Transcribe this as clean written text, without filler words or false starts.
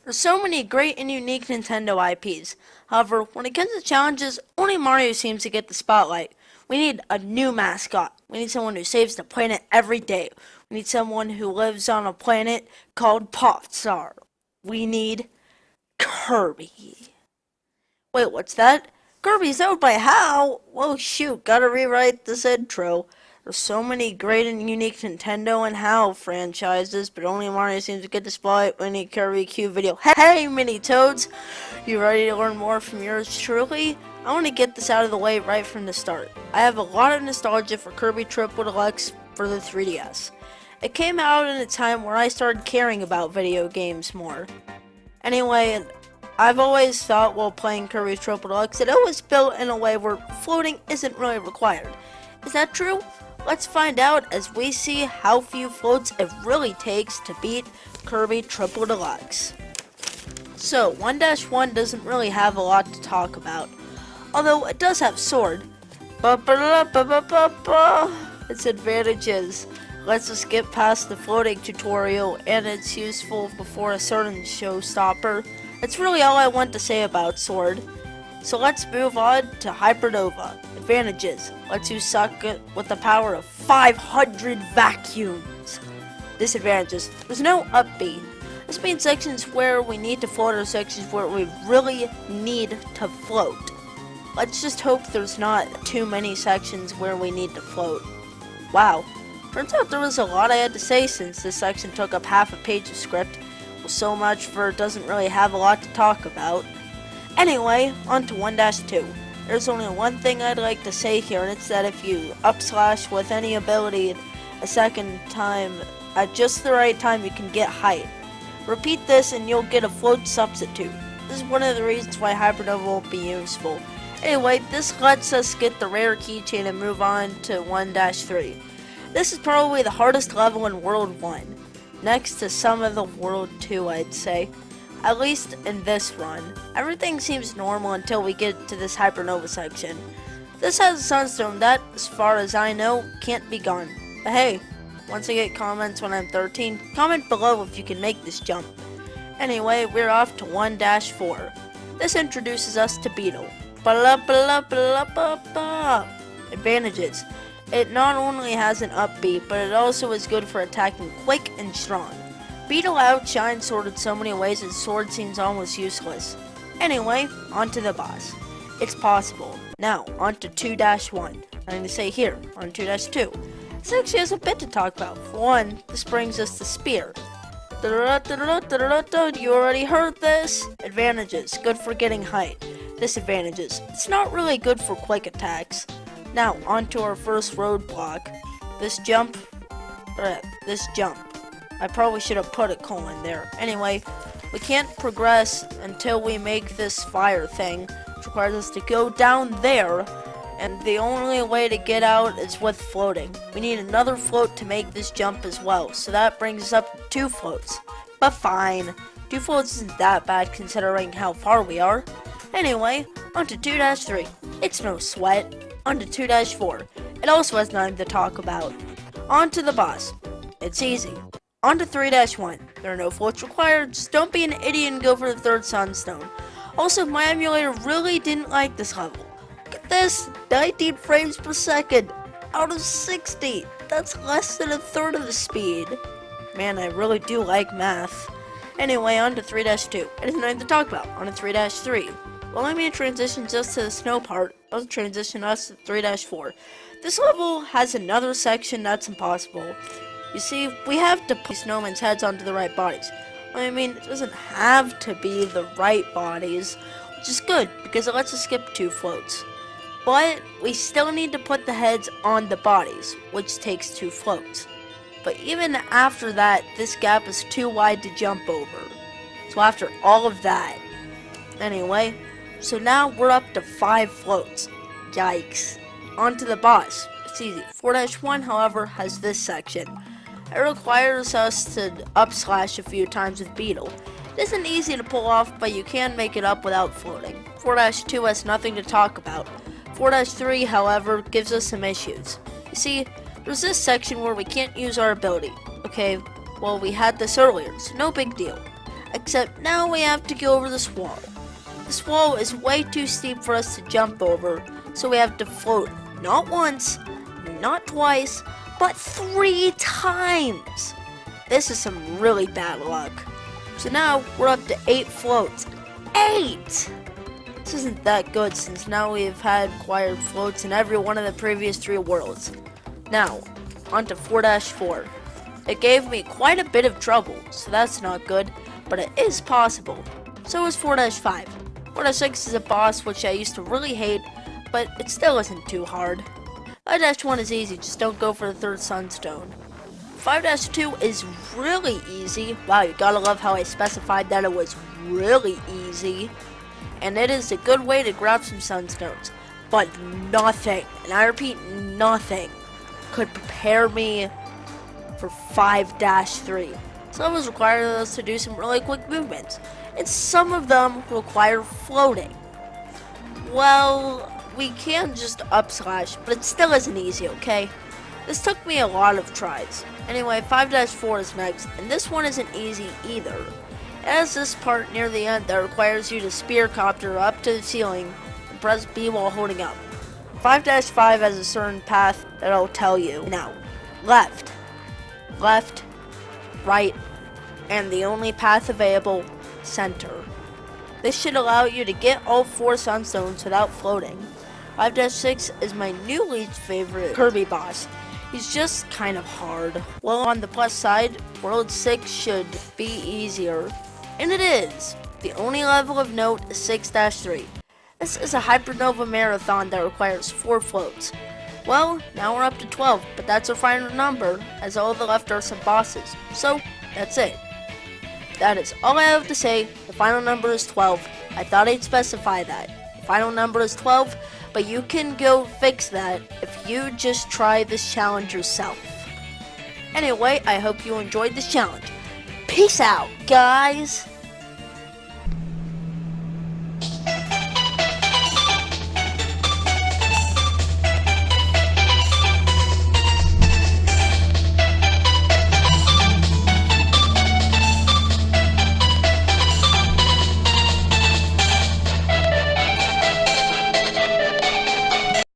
There's so many great and unique Nintendo IPs. However, when it comes to challenges, only Mario seems to get the spotlight. We need a new mascot. We need someone who saves the planet every day. We need someone who lives on a planet called Popstar. We need Kirby. Wait, what's that? Kirby's out by how? Well, shoot, gotta rewrite this intro. There's so many great and unique Nintendo and HAL franchises, but only Mario seems to get the spotlight when a Kirby Q video. Hey, Mini Toads! You ready to learn more from yours truly? I want to get this out of the way right from the start. I have a lot of nostalgia for Kirby Triple Deluxe for the 3DS. It came out in a time where I started caring about video games more. Anyway, I've always thought while playing Kirby Triple Deluxe that it was built in a way where floating isn't really required. Is that true? Let's find out as we see how few floats it really takes to beat Kirby Triple Deluxe. So, 1-1 doesn't really have a lot to talk about, although it does have Sword. Its advantages. Let's just get past the floating tutorial, and it's useful before a certain showstopper. That's really all I want to say about Sword. So let's move on to Hypernova. Advantages. Lets you suck it with the power of 500 vacuums. Disadvantages. There's no up B. This means sections where we need to float are sections where we really need to float. Let's just hope there's not too many sections where we need to float. Wow. Turns out there was a lot I had to say since this section took up half a page of script. Well, so much for it doesn't really have a lot to talk about. Anyway, on to 1-2. There's only one thing I'd like to say here, and it's that if you up-slash with any ability a second time, at just the right time, you can get height. Repeat this and you'll get a float substitute. This is one of the reasons why Hypernova won't be useful. Anyway, this lets us get the rare keychain and move on to 1-3. This is probably the hardest level in World 1, next to some of the World 2, I'd say. At least in this run. Everything seems normal until we get to this Hypernova section. This has a sunstone that, as far as I know, can't be gone. But hey, once I get comments when I'm 13, comment below if you can make this jump. Anyway, we're off to 1-4. This introduces us to Beetle. Advantages. It not only has an up B, but it also is good for attacking quick and strong. Beetle outshines Sword in so many ways that Sword seems almost useless. Anyway, onto the boss. It's possible. Now, onto 2-1. Nothing to say here, on 2-2. This actually has a bit to talk about. For one, this brings us to Spear. You already heard this? Advantages, good for getting height. Disadvantages, it's not really good for quick attacks. Now, onto our first roadblock. This jump. I probably should have put a colon there. Anyway, we can't progress until we make this fire thing, which requires us to go down there, and the only way to get out is with floating. We need another float to make this jump as well, so that brings us up to 2 floats. But fine, 2 floats isn't that bad considering how far we are. Anyway, onto 2-3. It's no sweat. Onto 2-4. It also has nothing to talk about. Onto the boss. It's easy. On to 3-1. There are no floats required, just don't be an idiot and go for the 3rd sunstone. Also, my emulator really didn't like this level. Look at this, 19 frames per second, out of 60. That's less than a third of the speed. Man, I really do like math. Anyway, on to 3-2. It has nothing to talk about. On to 3-3. Well, let me transition just to the snow part. I'll transition us to 3-4. This level has another section that's impossible. You see, we have to put snowmen's heads onto the right bodies. I mean, it doesn't have to be the right bodies, which is good, because it lets us skip 2 floats. But we still need to put the heads on the bodies, which takes 2 floats. But even after that, this gap is too wide to jump over. So after all of that, anyway, so now we're up to 5 floats. Yikes. On to the boss. It's easy. 4-1, however, has this section. It requires us to up-slash a few times with Beetle. It isn't easy to pull off, but you can make it up without floating. 4-2 has nothing to talk about. 4-3, however, gives us some issues. You see, there's this section where we can't use our ability. Okay, well, we had this earlier, so no big deal. Except now we have to go over this wall. This wall is way too steep for us to jump over, so we have to float not once, not twice, but 3 times. This is some really bad luck. So now we're up to 8 floats. 8! This isn't that good since now we've had acquired floats in every one of the previous 3 worlds. Now, on to 4-4. It gave me quite a bit of trouble, so that's not good, but it is possible. So is 4-5. 4-6 is a boss which I used to really hate, but it still isn't too hard. 5-1 is easy, just don't go for the 3rd sunstone. 5-2 is really easy. Wow, you gotta love how I specified that it was really easy. And it is a good way to grab some sunstones. But nothing, and I repeat, nothing, could prepare me for 5-3. Some of us require us to do some really quick movements, and some of them require floating. Well, we can just upslash, but it still isn't easy, okay? This took me a lot of tries. Anyway, 5-4 is next, and this one isn't easy either. It has this part near the end that requires you to spear copter up to the ceiling and press B while holding up. 5-5 has a certain path that I'll tell you. Now, left, left, right, and the only path available, center. This should allow you to get all 4 sunstones without floating. 5-6 is my new least favorite Kirby boss. He's just kind of hard. Well, on the plus side, World 6 should be easier. And it is. The only level of note is 6-3. This is a Hypernova Marathon that requires 4 floats. Well, now we're up to 12, but that's our final number, as all the left are some bosses. So, that's it. That is all I have to say. The final number is 12. I thought I'd specify that. The final number is 12. But you can go fix that if you just try this challenge yourself. Anyway, I hope you enjoyed this challenge. Peace out, guys!